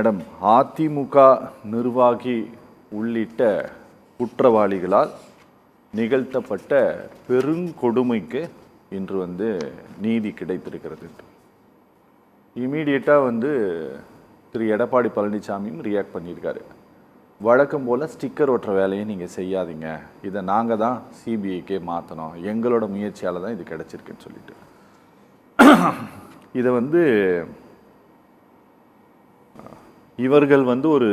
Madam, AIADMK நிர்வாகி உள்ளிட்ட குற்றவாளிகளால் நிகழ்த்தப்பட்ட பெருங்கொடுமைக்கு இன்று நீதி கிடைத்திருக்கிறது. இமீடியட்டாக திரு எடப்பாடி பழனிசாமியும் ரியாக்ட் பண்ணியிருக்காரு. வழக்கம் போல் ஸ்டிக்கர் ஒட்டுற வேலையை நீங்கள் செய்யாதீங்க, இதை நாங்கள் தான் சிபிஐக்கே மாற்றணும், எங்களோட முயற்சியால் தான் இது கிடச்சிருக்குன்னு சொல்லிட்டு இதை இவர்கள் ஒரு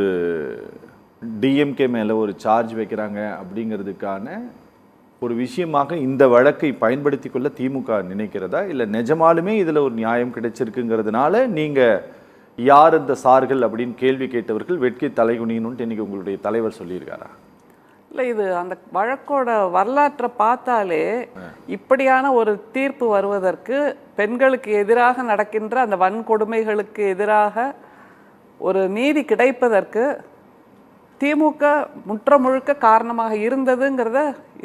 டிஎம்கே மேலே ஒரு சார்ஜ் வைக்கிறாங்க அப்படிங்கிறதுக்கான ஒரு விஷயமாக இந்த வழக்கை பயன்படுத்தி கொள்ள திமுக நினைக்கிறதா, இல்லை நிஜமாலுமே இதில் ஒரு நியாயம் கிடைச்சிருக்குங்கிறதுனால நீங்கள் யார் இந்த சார்கள் அப்படின்னு கேள்வி கேட்டவர்கள் வெட்கி தலைகுனின்னு இன்னைக்கு உங்களுடைய தலைவர் சொல்லியிருக்காரா? இல்லை, இது அந்த வழக்கோட வரலாற்றை பார்த்தாலே இப்படியான ஒரு தீர்ப்பு வருவதற்கு, பெண்களுக்கு எதிராக நடக்கின்ற அந்த வன்கொடுமைகளுக்கு எதிராக ஒரு நீதி கிடைப்பதற்கு திமுக முழுக்க காரணமாக இருந்ததுங்கிறத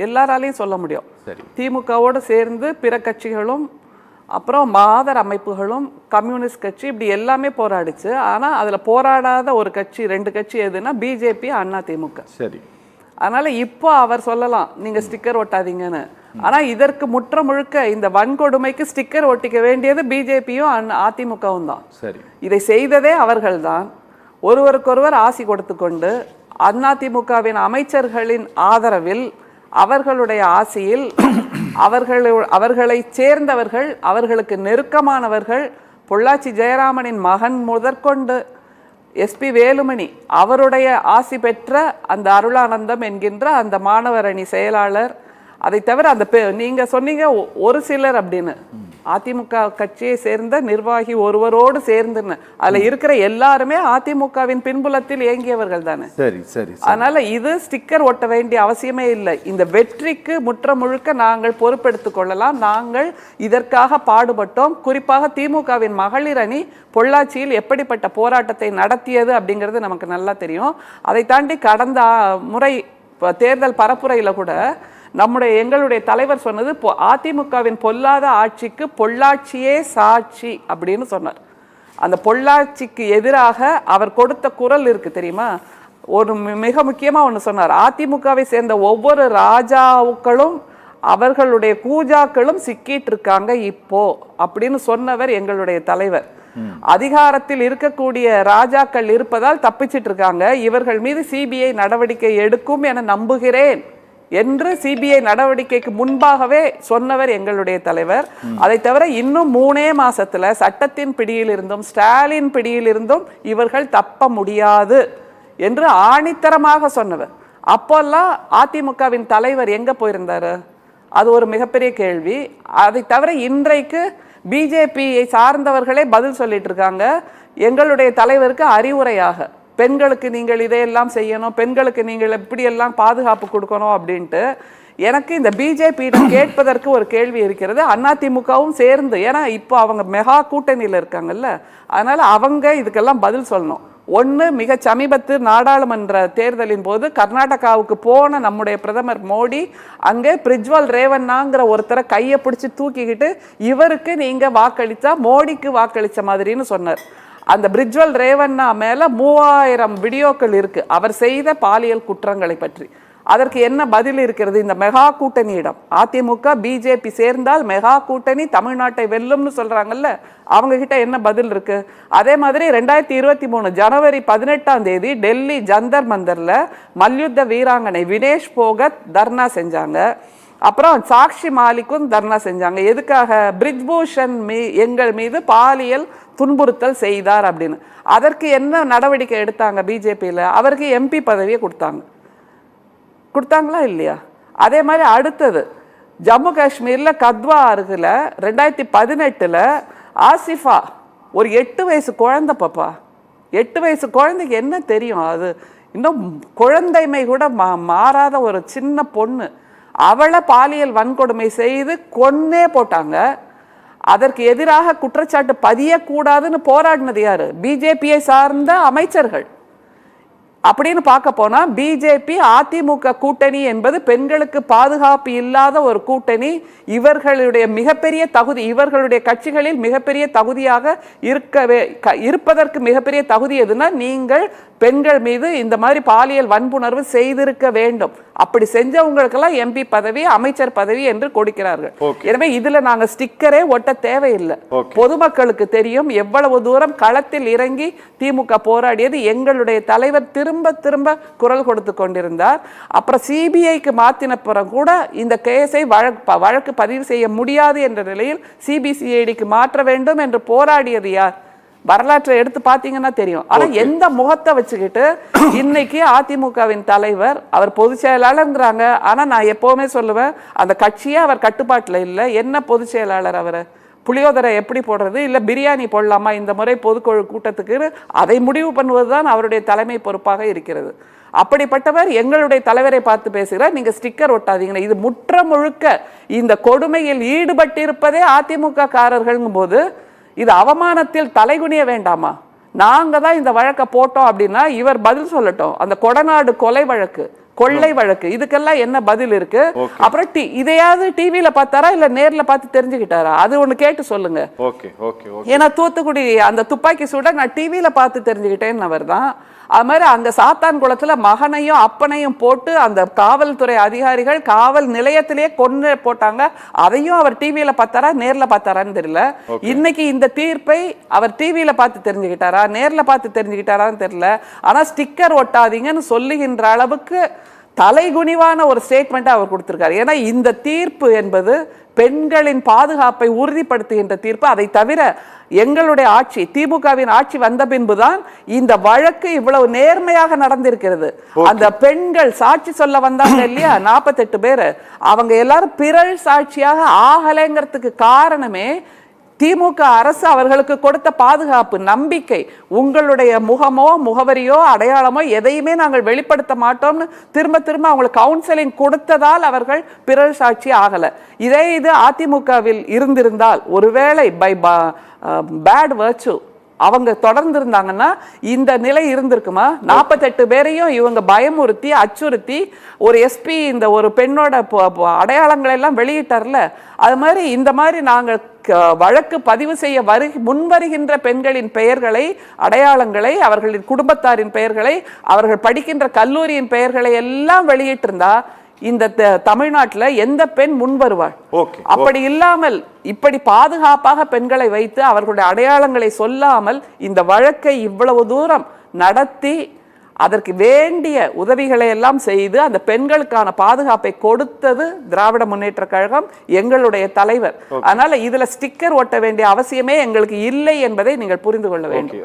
எல்லாராலையும் சொல்ல முடியும். திமுகவோடு சேர்ந்து பிற கட்சிகளும் அப்புறம் மாதர் அமைப்புகளும் கம்யூனிஸ்ட் கட்சி இப்படி எல்லாமே போராடிச்சு. ஆனால் அதில் போராடாத ஒரு கட்சி, 2 கட்சி எதுனா பிஜேபி, அண்ணா திமுக. சரி, அதனால இப்போ அவர் சொல்லலாம் நீங்க ஸ்டிக்கர் ஒட்டாதீங்கன்னு. ஆனா இதற்கு முழுக்க இந்த வன்கொடுமைக்கு ஸ்டிக்கர் ஒட்டிக்க வேண்டியது பிஜேபியும் அதிமுகவும் தான். சரி, இதை செய்ததே அவர்கள் தான். ஒருவருக்கொருவர் ஆசி கொடுத்து கொண்டு அதிமுகவின் அமைச்சர்களின் ஆதரவில், அவர்களுடைய ஆசையில், அவர்களை சேர்ந்தவர்கள், அவர்களுக்கு நெருக்கமானவர்கள், பொள்ளாச்சி ஜெயராமனின் மகன் முதற்கொண்டு எஸ்பி வேலுமணி அவருடைய ஆசி பெற்ற அந்த அருளானந்தம் என்கின்ற அந்த மாணவர் அணி செயலாளர், அதை தவிர அந்த நீங்க சொன்னீங்க ஒரு சிலர் அப்படின்னு, அதிமுக கட்சியை சேர்ந்த நிர்வாகி ஒருவரோடு சேர்ந்துன்னு, அதுல இருக்கிற எல்லாருமே அதிமுகவின் பின்புலத்தில் இயங்கியவர்கள் தானே. சரி சரி. அதனால இது ஸ்டிக்கர் ஒட்ட வேண்டிய அவசியமே இல்லை. இந்த வெற்றிக்கு முழுக்க நாங்கள் பொறுப்பெடுத்துக் கொள்ளலாம். நாங்கள் இதற்காக பாடுபட்டோம். குறிப்பாக திமுகவின் மகளிர் அணி பொள்ளாச்சியில் எப்படிப்பட்ட போராட்டத்தை நடத்தியது அப்படிங்கிறது நமக்கு நல்லா தெரியும். அதை தாண்டி கடந்த முறை தேர்தல் பரப்புரையில் கூட எங்களுடைய தலைவர் சொன்னது, அதிமுகவின் பொல்லாத ஆட்சிக்கு பொள்ளாச்சியே சாட்சி அப்படின்னு சொன்னார். அந்த பொள்ளாச்சிக்கு எதிராக அவர் கொடுத்த குரல் இருக்கு தெரியுமா? ஒரு மிக முக்கியமாக ஒன்று சொன்னார், அதிமுகவை சேர்ந்த ஒவ்வொரு ராஜாக்களும் அவர்களுடைய கூஜாக்களும் சிக்கிட்டு இருக்காங்க இப்போ அப்படின்னு சொன்னவர் எங்களுடைய தலைவர். அதிகாரத்தில் இருக்கக்கூடிய ராஜாக்கள் இருப்பதால் தப்பிச்சிட்டு இருக்காங்க, இவர்கள் மீது சிபிஐ நடவடிக்கை எடுக்கும் என நம்புகிறேன் என்று சிபிஐ நடவடிக்கைக்கு முன்பாகவே சொன்னவர் எங்களுடைய தலைவர். அதை தவிர இன்னும் 3 மாசத்துல சட்டத்தின் பிடியில் இருந்தும் ஸ்டாலின் பிடியில் இருந்தும் இவர்கள் தப்ப முடியாது என்று ஆணித்தரமாக சொன்னவர். அப்போல்லாம் அதிமுகவின் தலைவர் எங்க போயிருந்தாரு? அது ஒரு மிகப்பெரிய கேள்வி. அதை தவிர இன்றைக்கு பிஜேபியை சார்ந்தவர்களே பதில் சொல்லிட்டு இருக்காங்க எங்களுடைய தலைவருக்கு அறிவுரையாக, பெண்களுக்கு நீங்கள் இதையெல்லாம் செய்யணும், பெண்களுக்கு நீங்கள் எப்படியெல்லாம் பாதுகாப்பு கொடுக்கணும் அப்படின்ட்டு. எனக்கு இந்த பிஜேபியிடம் கேட்பதற்கு ஒரு கேள்வி இருக்கிறது. அதிமுகவும் சேர்ந்து, ஏன்னா இப்போ அவங்க மெகா கூட்டணியில் இருக்காங்கல்ல, அதனால அவங்க இதுக்கெல்லாம் பதில் சொல்லணும். ஒன்று, மிக சமீபத்து நாடாளுமன்ற தேர்தலின் போது கர்நாடகாவுக்கு போன நம்முடைய பிரதமர் மோடி அங்கே பிரிஜ்வால் ரேவண்ணாங்கிற ஒருத்தரை கையை பிடிச்சி தூக்கிக்கிட்டு, இவருக்கு நீங்கள் வாக்களித்தா மோடிக்கு வாக்களித்த மாதிரின்னு சொன்னார். அந்த பிரிஜ்வல் ரேவண்ணா மேல 3000 வீடியோக்கள் இருக்கு அவர் செய்த பாலியல் குற்றங்களை பற்றி. அதற்கு என்ன பதில் இருக்கிறது இந்த மெகா கூட்டணியிடம்? அதிமுக பிஜேபி சேர்ந்தால் மெகா கூட்டணி தமிழ்நாட்டை வெல்லும்னு சொல்றாங்கல்ல, அவங்க கிட்ட என்ன பதில் இருக்கு? அதே மாதிரி 2023 ஜனவரி 18 டெல்லி ஜந்தர் மந்தர்ல மல்யுத்த வீராங்கனை வினேஷ் போகத் தர்ணா செஞ்சாங்க. அப்புறம் சாக்ஷி மாலிக்கும் தர்ணா செஞ்சாங்க. எதுக்காக? பிரிஜ்பூஷன் எங்கள் மீது பாலியல் துன்புறுத்தல் செய்தார் அப்படின்னு. அதற்கு என்ன நடவடிக்கை எடுத்தாங்க பிஜேபியில்? அவருக்கு எம்பி பதவியை கொடுத்தாங்களா இல்லையா? அதே மாதிரி அடுத்தது ஜம்மு காஷ்மீரில் கத்வா அருகில் 2018 ஆசிஃபா, ஒரு 8 வயசு குழந்தை, பாப்பா 8 வயசு குழந்தைக்கு என்ன தெரியும்? அது இன்னும் குழந்தைமை கூட மாறாத ஒரு சின்ன பொண்ணு, அவளை பாலியல் வன்கொடுமை செய்து கொன்னே போட்டாங்க. அதற்கு எதிராக குற்றச்சாட்டு பதியக்கூடாதுன்னு போராடினது யாரு? பிஜேபியை சார்ந்த அமைச்சர்கள். அப்படின்னு பார்க்க போனா பிஜேபி அதிமுக கூட்டணி என்பது பெண்களுக்கு பாதுகாப்பு இல்லாத ஒரு கூட்டணி. இவர்களுடைய மிகப்பெரிய தகுதி, இவர்களுடைய கட்சிகளில் மிகப்பெரிய தகுதியாக இருப்பதற்கு மிகப்பெரிய தகுதி எதுனா, நீங்கள் பெண்கள் மீது இந்த மாதிரி பாலியல் வன்புணர்வு செய்திருக்க வேண்டும். அப்படி செஞ்சவங்களுக்கெல்லாம் எம்பி பதவி, அமைச்சர் பதவி என்று கொடுக்கிறார்கள். எனவே இதுல நாங்க ஸ்டிக்கரே ஒட்ட தேவையில்லை. பொதுமக்களுக்கு தெரியும் எவ்வளவு தூரம் களத்தில் இறங்கி திமுக போராடியது. எங்களுடைய தலைவர் திரும்ப திரும்ப குரல் கொடுத்து கொண்டிருந்தார். அப்புறம் சிபிஐக்கு மாத்தின பிறகு கூட இந்த கேஸை வழக்கு பதிவு செய்ய முடியாது என்ற நிலையில் சிபிசிஐடிக்கு மாற்ற வேண்டும் என்று போராடியது யார்? வரலாற்றை எடுத்து பார்த்தீங்கன்னா தெரியும். ஆனா எந்த முகத்தை வச்சுக்கிட்டு இன்னைக்கு அதிமுகவின் தலைவர், அவர் பொதுச் செயலாளர்ங்கிறாங்க. ஆனா நான் எப்பவுமே சொல்லுவேன், அந்த கட்சியே அவர் கட்டுப்பாட்டுல இல்லை. என்ன பொதுச் செயலாளர்? அவரை புளியோதரை எப்படி போடுறது, இல்லை பிரியாணி போடலாமா இந்த முறை பொதுக்குழு கூட்டத்துக்கு, அதை முடிவு பண்ணுவதுதான் அவருடைய தலைமை பொறுப்பாக இருக்கிறது. அப்படிப்பட்டவர் எங்களுடைய தலைவரை பார்த்து பேசுகிறார், நீங்க ஸ்டிக்கர் ஒட்டாதீங்க. இது முற்ற முழுக்க இந்த கொடுமையில் ஈடுபட்டிருப்பதே அதிமுக காரர்களுங்கும் போது இது அவமானத்தில் தலைகுனிய வேண்டாமா? நாங்க தான் இந்த வழக்கை போட்டோம் அப்படின்னா இவர் பதில் சொல்லட்டும். அந்த கொடநாடு கொலை வழக்கு, கொள்ளை வழக்கு, இதுக்கெல்லாம் என்ன பதில் இருக்கு? அப்புறம் இதையாவது டிவியில பார்த்தாரா இல்ல நேர்ல பார்த்து தெரிஞ்சுக்கிட்டாரா? அது ஒண்ணு கேட்டு சொல்லுங்க. ஏன்னா தூத்துக்குடி அந்த துப்பாக்கி சூட நான் டிவியில பார்த்து தெரிஞ்சுக்கிட்டேன்னு அவர் தான். அது மாதிரி அங்க சாத்தான் குளத்துல மகனையும் அப்பனையும் போட்டு அந்த காவல்துறை அதிகாரிகள் காவல் நிலையத்திலேயே கொண்டு போட்டாங்க. அதையும் அவர் டிவியில பார்த்தாரா நேர்ல பார்த்தாரான்னு தெரியல. இன்னைக்கு இந்த தீர்ப்பை அவர் டிவியில பார்த்து தெரிஞ்சுக்கிட்டாரா நேர்ல பார்த்து தெரிஞ்சுக்கிட்டாரான்னு தெரியல. ஆனா ஸ்டிக்கர் ஒட்டாதீங்கன்னு சொல்லுகின்ற அளவுக்கு தலைகுனிவான ஒரு ஸ்டேட்மெண்ட் அவர் கொடுத்திருக்காரு. ஏன்னா இந்த தீர்ப்பு என்பது பெண்களின் பாதுகாப்பை உறுதிப்படுத்துகின்ற தீர்ப்பு. அதை தவிர எங்களுடைய ஆட்சி, திமுகவின் ஆட்சி வந்த பின்புதான் இந்த வழக்கு இவ்வளவு நேர்மையாக நடந்திருக்கிறது. அந்த பெண்கள் சாட்சி சொல்ல வந்தாங்க இல்லையா, 48 பேர், அவங்க எல்லாரும் பிறழ் சாட்சியாக ஆகலைங்கிறதுக்கு காரணமே திமுக அரசு அவர்களுக்கு கொடுத்த பாதுகாப்பு, நம்பிக்கை. உங்களுடைய முகமோ முகவரியோ அடையாளமோ எதையுமே நாங்கள் வெளிப்படுத்த மாட்டோம்னு திரும்ப திரும்ப அவங்களுக்கு கவுன்சிலிங் கொடுத்ததால் அவர்கள் பிறர் சாட்சி ஆகல. இதே இது அதிமுகவில் இருந்திருந்தால், ஒருவேளை பை பேட் வர்ச்சு அவங்க தொடர்ந்து இருந்தாங்கன்னா இந்த நிலை இருந்திருக்குமா? 48 பேரையும் இவங்க பயமுறுத்தி அச்சுறுத்தி ஒரு எஸ்பி இந்த ஒரு பெண்ணோட அடையாளங்களை எல்லாம் வெளியிட்டார்ல, அது மாதிரி இந்த மாதிரி நாங்கள் வழக்கு பதிவு செய்ய முன்வருகின்ற பெண்களின் பெயர்களை, அடையாளங்களை, அவர்களின் குடும்பத்தாரின் பெயர்களை, அவர்கள் படிக்கின்ற கல்லூரியின் பெயர்களை எல்லாம் வெளியிட்டிருந்தா இந்த தமிழ்நாட்டில் எந்த பெண் முன் வருவாள்? அப்படி இல்லாமல் இப்படி பாதுகாப்பாக பெண்களை வைத்து அவர்களுடைய அடையாளங்களை சொல்லாமல் இந்த வழக்கை இவ்வளவு தூரம் நடத்தி அதற்கு வேண்டிய உதவிகளை எல்லாம் செய்து அந்த பெண்களுக்கான பாதுகாப்பை கொடுத்தது திராவிட முன்னேற்ற கழகம், எங்களுடைய தலைவர். அதனால இதுல ஸ்டிக்கர் ஒட்ட வேண்டிய அவசியமே எங்களுக்கு இல்லை என்பதை நீங்கள் புரிந்து கொள்ள வேண்டும்.